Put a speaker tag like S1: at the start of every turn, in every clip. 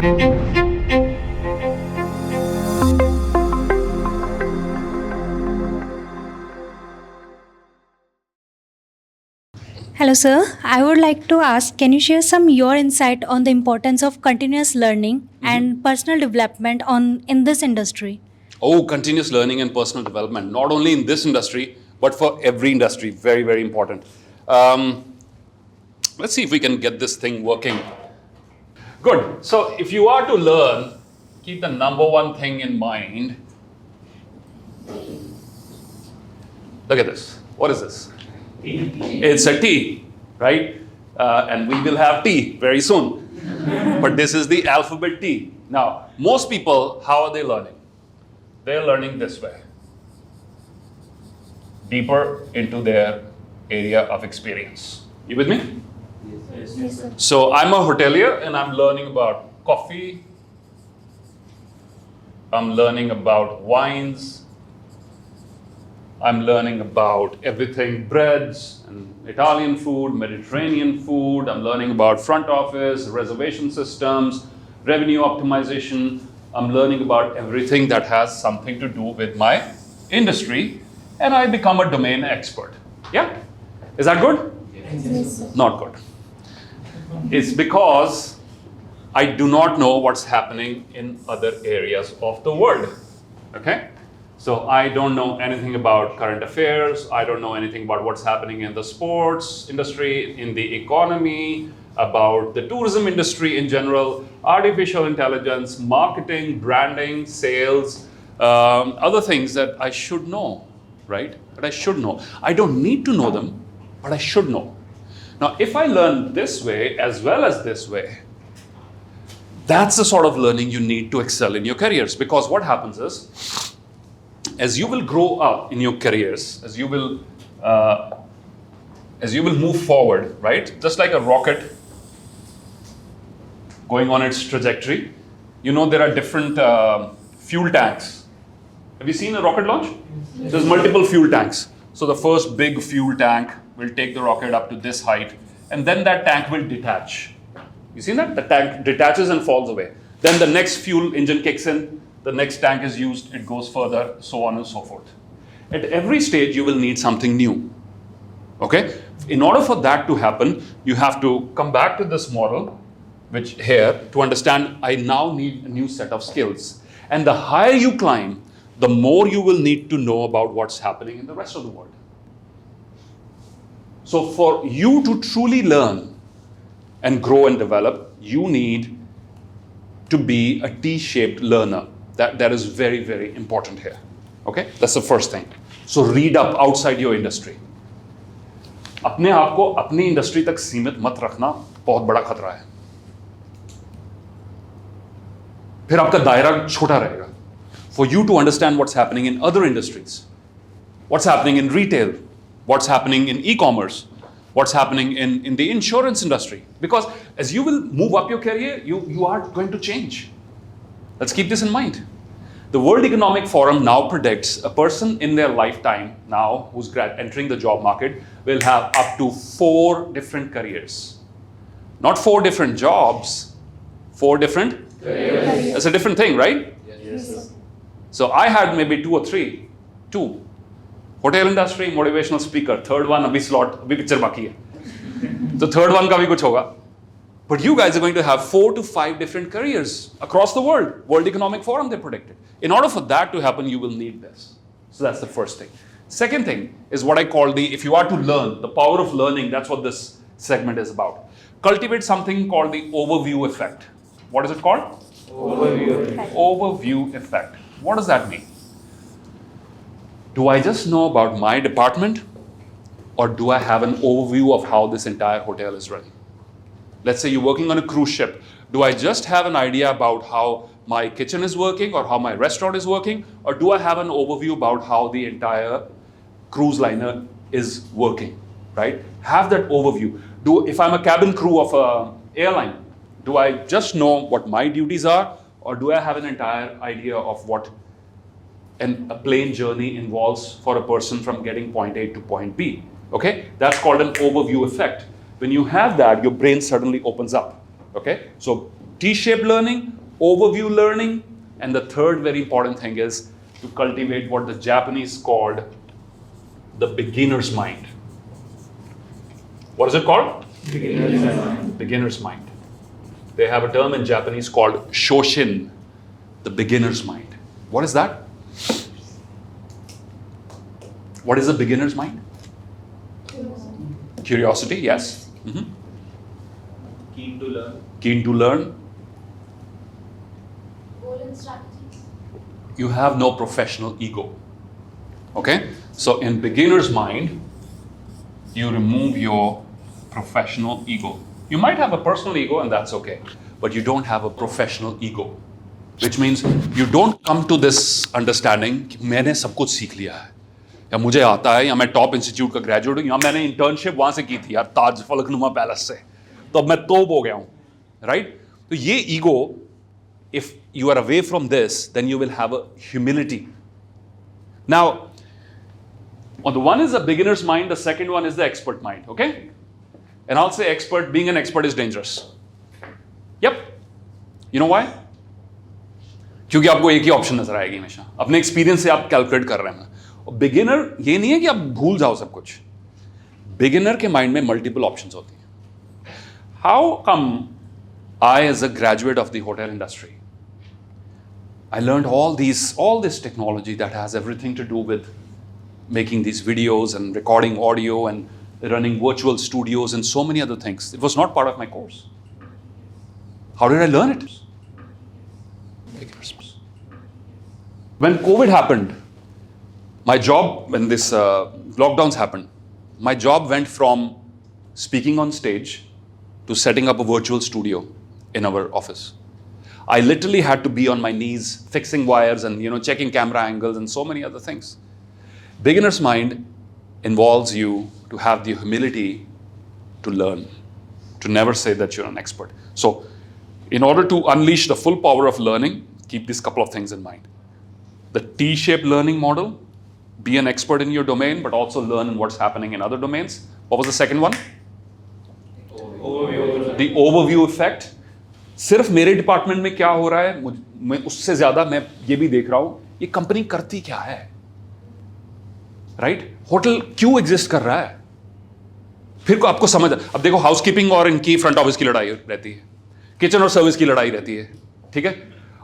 S1: Hello, sir. I would like to ask, can you share some your insight on the importance of continuous learning and personal development in this industry?
S2: Oh, continuous learning and personal development, not only in this industry, but for every industry. Very, very important. Let's see if we can get this thing working. Good. So if you are to learn, keep the number one thing in mind. Look at this. What is this? It's a T, right? And we will have T very soon. But this is the alphabet T. Now, most people, how are they learning? They're learning this way. Deeper into their area of experience. You with me?
S1: Yes, sir.
S2: So I'm a hotelier and I'm learning about coffee. I'm learning about wines. I'm learning about everything, breads and Italian food, Mediterranean food. I'm learning about front office, reservation systems, revenue optimization. I'm learning about everything that has something to do with my industry, and I become a domain expert. Yeah? Is that good?
S1: Yes, sir.
S2: Not good. It's because I do not know what's happening in other areas of the world. Okay? So I don't know anything about current affairs. I don't know anything about what's happening in the sports industry, in the economy, about the tourism industry in general, artificial intelligence, marketing, branding, sales, other things that I should know, right? That I should know. I don't need to know them, but I should know. Now, if I learn this way as well as this way, that's the sort of learning you need to excel in your careers. Because what happens is, as you will grow up in your careers, as you will move forward, right? Just like a rocket going on its trajectory, you know there are different fuel tanks. Have you seen a rocket launch? Yes. There's multiple fuel tanks. So the first big fuel tank will take the rocket up to this height, and then that tank will detach. You seen that? The tank detaches and falls away. Then the next fuel engine kicks in, the next tank is used, it goes further, so on and so forth. At every stage, you will need something new. Okay? In order for that to happen, you have to come back to this model, which here, to understand, I now need a new set of skills. And the higher you climb, the more you will need to know about what's happening in the rest of the world. So for you to truly learn and grow and develop, you need to be a T-shaped learner. That is very, very important here. Okay? That's the first thing. So read up outside your industry. अपने आप को अपनी industry तक सीमित मत रखना, बहुत बड़ा खतरा है. फिर आपका दायरा छोटा रहेगा. For you to understand what's happening in other industries, what's happening in retail, what's happening in e-commerce, what's happening in the insurance industry. Because as you will move up your career, you are going to change. Let's keep this in mind. The World Economic Forum now predicts a person in their lifetime now who's entering the job market will have up to 4 different careers. Not 4 different jobs, 4 different careers. That's a different thing, right?
S1: Yes, sir.
S2: So I had maybe 2 or 3. 2. Hotel industry, motivational speaker. Third one, abhi slot, abhi picture baki hai. So third one ka bhi kuch hoga. But you guys are going to have 4 to 5 different careers across the world. World Economic Forum, they predicted. In order for that to happen, you will need this. So that's the first thing. Second thing is what I call if you are to learn, the power of learning, that's what this segment is about. Cultivate something called the overview effect. What is it called?
S1: Overview effect.
S2: Overview effect. What does that mean? Do I just know about my department, or do I have an overview of how this entire hotel is running? Let's say you're working on a cruise ship. Do I just have an idea about how my kitchen is working or how my restaurant is working? Or do I have an overview about how the entire cruise liner is working, right? Have that overview. If I'm a cabin crew of an airline, do I just know what my duties are? Or do I have an entire idea of what a plane journey involves for a person from getting point A to point B? Okay, that's called an overview effect. When you have that, your brain suddenly opens up. Okay, so T-shaped learning, overview learning, and the third very important thing is to cultivate what the Japanese called the beginner's mind. What is it called?
S3: Beginner's mind.
S2: Beginner's mind. They have a term in Japanese called shoshin, the beginner's mind. What is that? What is a beginner's mind? Curiosity, yes.
S3: Keen to learn.
S2: Keen to learn.
S4: Goal and strategies.
S2: You have no professional ego. Okay? So in beginner's mind, you remove your professional ego. You might have a personal ego and that's okay, but you don't have a professional ego, which means you don't come to this understanding कि मैंने सब कुछ सीख लिया है, या मुझे आता है, या मैं टॉप इंस्टीट्यूट का ग्रेजुएट हूँ, या मैंने इंटर्नशिप वहाँ से की थी यार ताज फलकनुमा पैलेस से, तो अब मैं तोप हो गया हूँ, राइट? तो ये ego, if you are away from this, then you will have a humility. Now, on the one is the beginner's mind, the second one is the expert mind, okay? And I'll say expert, being an expert is dangerous. Yep. You know why? क्योंकि आपको एक ही option नजर आएगी हमेशा, अपने experience से आप calculate कर रहे हैं. और बिगिनर ये नहीं है कि आप भूल जाओ सब कुछ. बिगिनर के माइंड में मल्टीपल ऑप्शंस होती हैं. How come I, as a graduate of the hotel industry, I learned all this technology that has everything to do with making these videos and recording audio and running virtual studios and so many other things. It was not part of my course. How did I learn it? When COVID happened, my job, when this lockdowns happened, my job went from speaking on stage to setting up a virtual studio in our office. I literally had to be on my knees fixing wires and checking camera angles and so many other things. Beginner's mind involves you to have the humility to learn, to never say that you're an expert. So in order to unleash the full power of learning, keep these couple of things in mind. The T-shaped learning model, be an expert in your domain, but also learn what's happening in other domains. What was the second one?
S3: Overview.
S2: The overview effect. सिर्फ मेरे department में क्या हो रहा है, मैं उससे ज्यादा मैं ये भी देख रहा हूं ये कंपनी करती क्या है, राइट? होटल क्यों एग्जिस्ट कर रहा है, फिर को आपको समझ. अब देखो, हाउसकीपिंग और इनकी फ्रंट ऑफिस की लड़ाई रहती है, किचन और सर्विस की लड़ाई रहती है, ठीक है?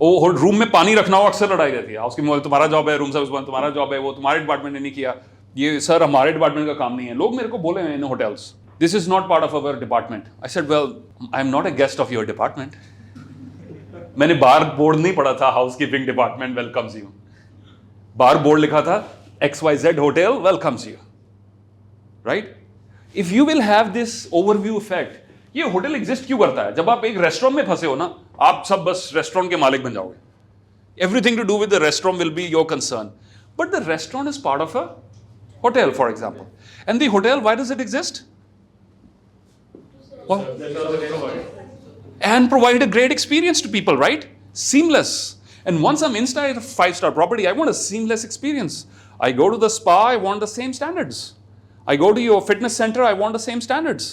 S2: वो रूम में पानी रखना हो अक्सर लड़ाई रहती है. हाउसकीपिंग तुम्हारा जॉब है, रूम सर्विस तुम्हारा जॉब है, वो तुम्हारे डिपार्टमेंट ने नहीं किया, ये सर हमारे डिपार्टमेंट का काम नहीं है. लोग मेरे को बोले हैं इन hotels, this is not part of our department. I said, well, I'm not a guest of your department. मैंने बार बोर्ड नहीं पढ़ा था, housekeeping department welcomes you. Bar board लिखा था XYZ hotel welcomes you, right? If you will have this overview effect, ये hotel exist क्यों करता है? जब आप एक रेस्टोरेंट में फंसे हो ना, आप सब बस रेस्टोरेंट के मालिक बन जाओगे. Everything to do with the restaurant will be your concern. But the restaurant is part of a hotel, for example. And the hotel, why does it exist? Well, and provide a great experience to people, right? Seamless. And once I'm inside a 5-star property, I want a seamless experience. I go to the spa, I want the same standards. I go to your fitness center, I want the same standards.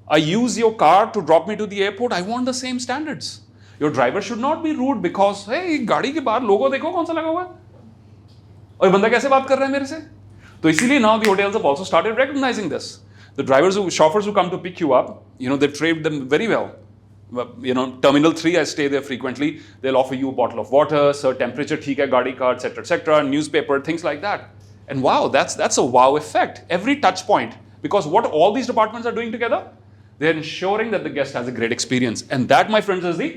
S2: I use your car to drop me to the airport, I want the same standards. Your driver should not be rude because, hey, गाड़ी के बाहर लोगो देखो कौन सा लगा हुआ है, और ये बंदा कैसे बात कर रहा है मेरे से. तो इसीलिए now the hotels have also started recognizing this. The chauffeurs who come to pick you up, they've trained them very well. Terminal 3, I stay there frequently. They'll offer you a bottle of water, sir, temperature theek hai, gaadi ka, etc., newspaper, things like that. And wow, that's a wow effect. Every touch point. Because what all these departments are doing together, they're ensuring that the guest has a great experience. And that, my friends, is the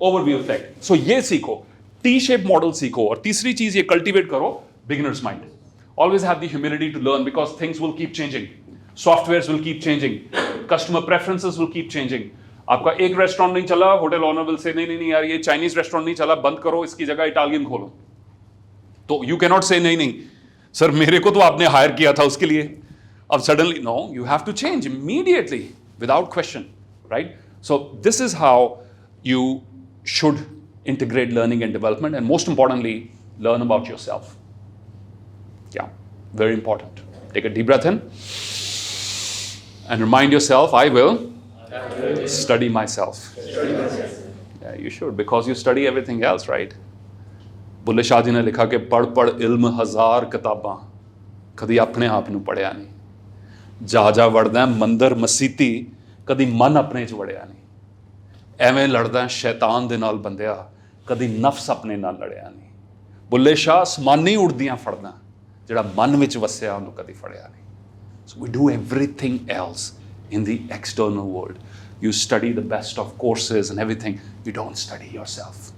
S2: overview effect. So ye seekho, T-shaped model seekho, और तीसरी चीज ये cultivate करो, beginner's mind. Always have the humility to learn because things will keep changing. Softwares will keep changing. Customer preferences will keep changing. आपका एक restaurant नहीं चला, hotel honour will say नहीं यार ये चाइनीज रेस्टोरेंट नहीं चला, बंद करो, इसकी जगह इटालियन खोलो. तो यू कैन नॉट से नहीं सर मेरे को तो आपने हायर किया था उसके लिए, अब suddenly no, you have to change immediately without question, right? So this is how you should integrate learning and development, and most importantly, learn about yourself. Yeah, very important. Take a deep breath in and remind yourself, I will Study myself. Yeah, you should, because you study everything else, right? Bulleh Shah ji ने लिखा कि पढ़ पढ़ इल्म हज़ार किताबां कदी अपने आप ਨੂੰ ਪੜਿਆ ਨਹੀਂ ਜਾ ਜਾ ਵੜਦਾ ਮੰਦਰ ਮਸੀਤੀ ਕਦੀ ਮਨ ਆਪਣੇ 'ਚ ਵੜਿਆ ਨਹੀਂ ਐਵੇਂ ਲੜਦਾ ਸ਼ੈਤਾਨ ਦੇ ਨਾਲ ਬੰਦਿਆ ਕਦੀ ਨਫਸ ਆਪਣੇ ਨਾਲ ਲੜਿਆ ਨਹੀਂ ਬੁੱਲੇ ਸ਼ਾਹ ਅਸਮਾਨੀ ਉੜਦੀਆਂ ਫੜਦਾ ਜਿਹੜਾ ਮਨ ਵਿੱਚ ਵਸਿਆ ਉਹਨੂੰ ਕਦੀ ਫੜਿਆ ਨਹੀਂ So we do everything else in the external world. You study the best of courses and everything. You don't study yourself.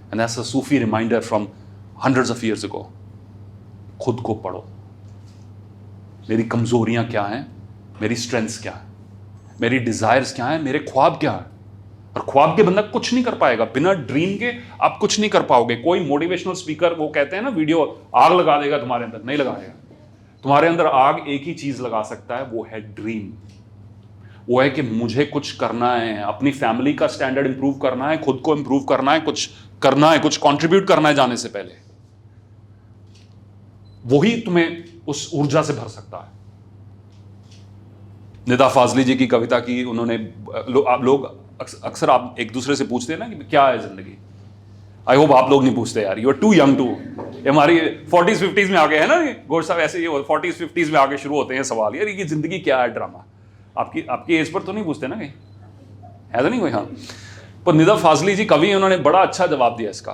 S2: And that's a Sufi reminder from hundreds of years ago. खुद को पढ़ो मेरी कमजोरियां क्या हैं मेरी strengths क्या है मेरी डिजायर्स क्या हैं मेरे ख्वाब क्या हैं और ख्वाब के बंदा कुछ नहीं कर पाएगा बिना ड्रीम के आप कुछ नहीं कर पाओगे कोई मोटिवेशनल स्पीकर वो कहते हैं ना वीडियो आग लगा देगा तुम्हारे अंदर नहीं लगाएगा तुम्हारे अंदर आग एक ही चीज लगा सकता है वो है ड्रीम वो है कि मुझे कुछ करना है अपनी फैमिली का स्टैंडर्ड इंप्रूव करना है खुद को इंप्रूव करना है कुछ कंट्रीब्यूट करना है जाने से पहले वही तुम्हें उस ऊर्जा से भर सकता है निदा फाजली जी की कविता की उन्होंने लोग अक्सर आप एक दूसरे से पूछते हैं ना कि क्या है जिंदगी आई होप आप लोग नहीं पूछते यार you are too young to हमारी 40s 50s में आगे है ना गोर साहब ऐसे ये 40s 50s में आगे शुरू होते हैं सवाल यार ये जिंदगी क्या है ड्रामा आपकी एज पर तो नहीं पूछते ना कहीं है तो नहीं कोई हाँ पर निदा फाजली जी कवि उन्होंने बड़ा अच्छा जवाब दिया इसका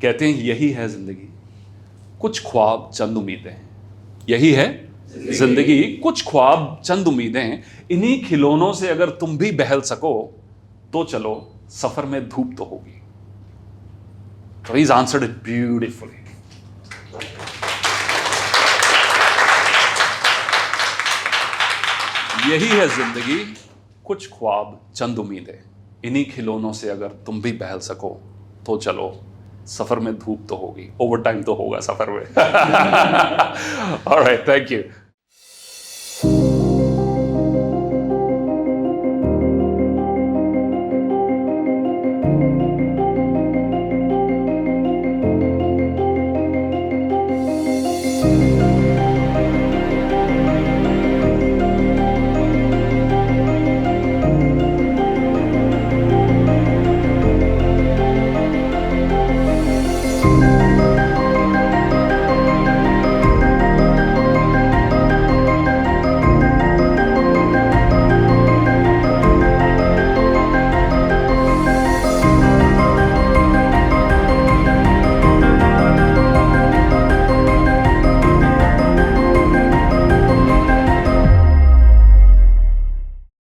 S2: कहते हैं यही है जिंदगी कुछ ख्वाब चंद उम्मीदें यही है जिंदगी कुछ ख्वाब चंद उम्मीदें इन्हीं खिलौनों से अगर तुम भी बहल सको तो चलो सफर में धूप तो होगी So he's answered it beautifully. यही है जिंदगी कुछ ख्वाब चंद उम्मीदें इन्हीं खिलौनों से अगर तुम भी बहल सको तो चलो सफर में धूप तो होगी ओवर टाइम तो होगा सफर में All right, thank you.